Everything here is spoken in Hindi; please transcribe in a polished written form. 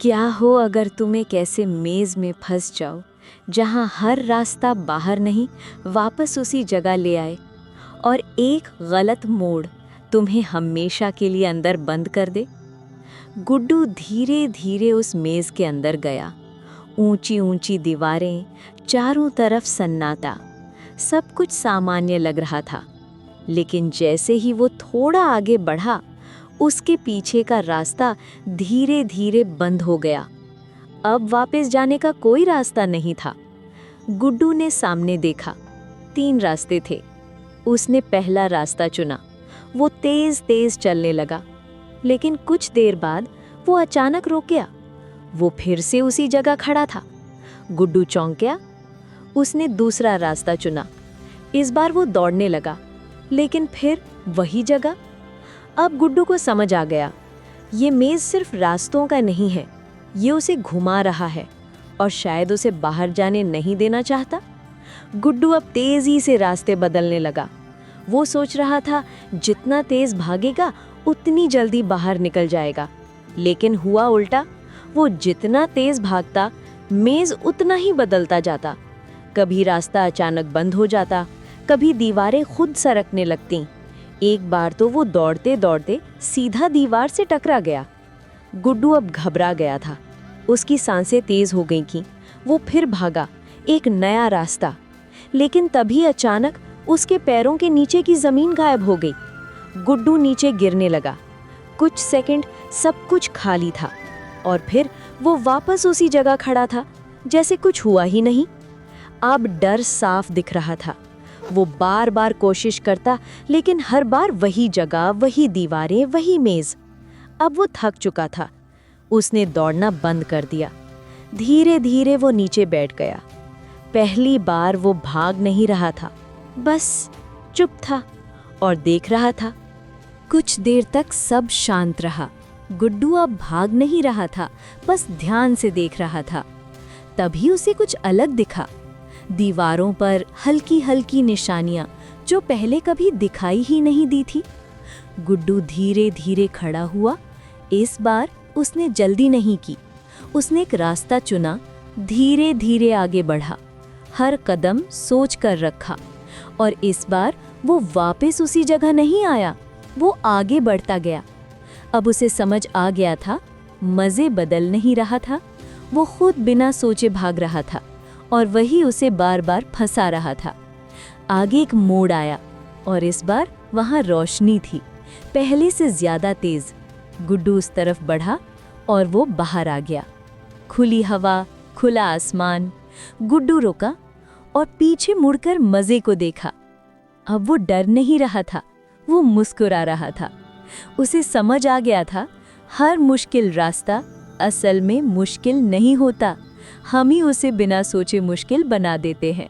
क्या हो अगर तुम एक ऐसे मेज़ में फंस जाओ जहां हर रास्ता बाहर नहीं वापस उसी जगह ले आए और एक गलत मोड़ तुम्हें हमेशा के लिए अंदर बंद कर दे। गुड्डू धीरे धीरे उस मेज़ के अंदर गया। ऊंची ऊंची दीवारें, चारों तरफ सन्नाटा, सब कुछ सामान्य लग रहा था। लेकिन जैसे ही वो थोड़ा आगे बढ़ा, उसके पीछे का रास्ता धीरे धीरे बंद हो गया। अब वापस जाने का कोई रास्ता नहीं था। गुड्डू ने सामने देखा, 3 रास्ते थे। उसने पहला रास्ता चुना। वो तेज तेज चलने लगा, लेकिन कुछ देर बाद वो अचानक रुक गया। वो फिर से उसी जगह खड़ा था। गुड्डू चौंक गया। उसने दूसरा रास्ता चुना। इस बार वो दौड़ने लगा, लेकिन फिर वही जगह। अब गुड्डू को समझ आ गया, ये मेज़ सिर्फ रास्तों का नहीं है, ये उसे घुमा रहा है और शायद उसे बाहर जाने नहीं देना चाहता। गुड्डू अब तेजी से रास्ते बदलने लगा। वो सोच रहा था जितना तेज भागेगा उतनी जल्दी बाहर निकल जाएगा, लेकिन हुआ उल्टा। वो जितना तेज भागता, मेज़ उतना ही बदलता जाता। कभी रास्ता अचानक बंद हो जाता, कभी दीवारें खुद सरकने लगतीं। एक बार तो वो दौड़ते दौड़ते सीधा दीवार से टकरा गया। गुड्डू अब घबरा गया था। उसकी सांसें तेज हो गई थीं। वो फिर भागा, एक नया रास्ता। लेकिन तभी अचानक उसके पैरों के नीचे की जमीन गायब हो गई। गुड्डू नीचे गिरने लगा। कुछ सेकंड सब कुछ खाली था और फिर वो वापस उसी जगह खड़ा था, जैसे कुछ हुआ ही नहीं। अब डर साफ दिख रहा था। वो बार बार कोशिश करता, लेकिन हर बार वही जगह, वही दीवारें, वही मेज़। अब वो थक चुका था। उसने दौड़ना बंद कर दिया। धीरे धीरे वो नीचे बैठ गया। पहली बार वो भाग नहीं रहा था, बस चुप था और देख रहा था। कुछ देर तक सब शांत रहा। गुड्डू अब भाग नहीं रहा था, बस ध्यान से देख रहा था। तभी उसे कुछ अलग दिखा। दीवारों पर हल्की हल्की निशानियां जो पहले कभी दिखाई ही नहीं दी थी। गुड्डू धीरे धीरे खड़ा हुआ। इस बार उसने जल्दी नहीं की। उसने एक रास्ता चुना, धीरे धीरे आगे बढ़ा, हर कदम सोच कर रखा। और इस बार वो वापस उसी जगह नहीं आया, वो आगे बढ़ता गया। अब उसे समझ आ गया था, मज़े बदल नहीं रहा था, वो खुद बिना सोचे भाग रहा था और वही उसे बार बार फंसा रहा था। आगे एक मोड़ आया और इस बार वहाँ रोशनी थी, पहले से ज़्यादा तेज़। गुड्डू उस तरफ बढ़ा और वो बाहर आ गया। खुली हवा, खुला आसमान। गुड्डू रुका और पीछे मुड़कर मज़े को देखा। अब वो डर नहीं रहा था, वो मुस्कुरा रहा था। उसे समझ आ गया था, हर मुश्किल रास्ता असल में मुश्किल नहीं होता, हम ही उसे बिना सोचे मुश्किल बना देते हैं।